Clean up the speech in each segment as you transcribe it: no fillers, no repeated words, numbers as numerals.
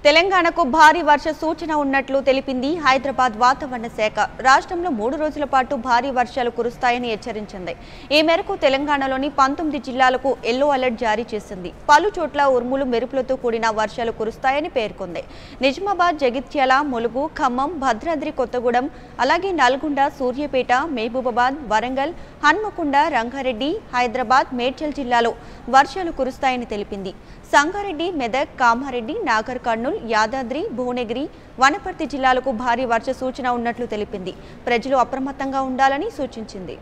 తెలంగాణకు భారీ వర్ష సూచన ఉన్నట్లు తెలిపింది హైదరాబాద్ వాతావరణ శాఖ. రాష్ట్రంలో 3 రోజుల పాటు భారీ వర్షాలు కురుస్తాయని హెచ్చరించింది. ఈ మేరకు తెలంగాణలోని 19 జిల్లాలకు ఎల్లో అలర్ట్ జారీ చేసింది. పలు చోట్ల ఉరుములు మెరుపులతో కూడిన వర్షాలు కురుస్తాయని పేర్కొంది. నిజామాబాద్, జగిత్యాల, ములుగు, ఖమ్మం, భద్రాద్రి కొత్తగూడెం, అలాగే నల్గొండ, సూర్యాపేట, మహబూబాబాద్, వరంగల్, హన్మకొండ, రంగారెడ్డి, హైదరాబాద్, మేడ్చల్ జిల్లాలో వర్షాలు కురుస్తాయని తెలిపింది. సంగారెడ్డి, మెదక్, కామారెడ్డి, నాగర్ కర్నూల్, యాదాద్రి, భువనగిరి, వనపర్తి జిల్లాలకు భారీ వర్ష సూచన ఉన్నట్లు తెలిపింది. ప్రజలు అప్రమత్తంగా ఉండాలని సూచించింది.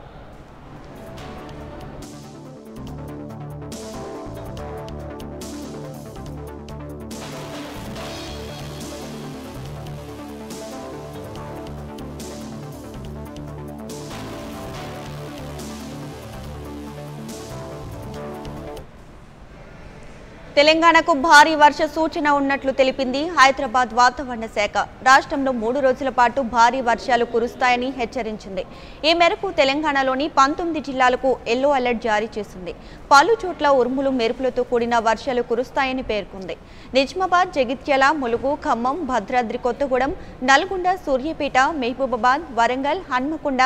తెలంగాణకు భారీ వర్ష సూచన ఉన్నట్లు తెలిపింది హైదరాబాద్ వాతావరణ శాఖ. రాష్ట్రంలో 3 రోజుల పాటు భారీ వర్షాలు కురుస్తాయని హెచ్చరించింది. ఈ మేరకు తెలంగాణలోని 19 జిల్లాలకు ఎల్లో అలర్ట్ జారీ చేసింది. పలు చోట్ల ఉరుములు మెరుపులతో కూడిన వర్షాలు కురుస్తాయని పేర్కొంది. నిజామాబాద్, జగిత్యాల, ములుగు, ఖమ్మం, భద్రాద్రి కొత్తగూడెం, నల్గొండ, సూర్యాపేట, మహబూబాబాద్, వరంగల్, హన్మకొండ,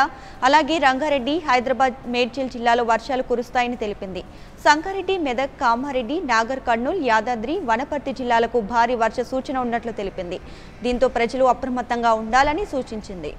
అలాగే రంగారెడ్డి, హైదరాబాద్, మేడ్చల్ జిల్లాలో వర్షాలు కురుస్తాయని తెలిపింది. సంగారెడ్డి, మెదక్, కామారెడ్డి, నాగర్ కర్నూల్, యాదాద్రి, వనపర్తి జిల్లాలకు భారీ వర్ష సూచన ఉన్నట్లు తెలిపింది. దీంతో ప్రజలు అప్రమత్తంగా ఉండాలని సూచించింది.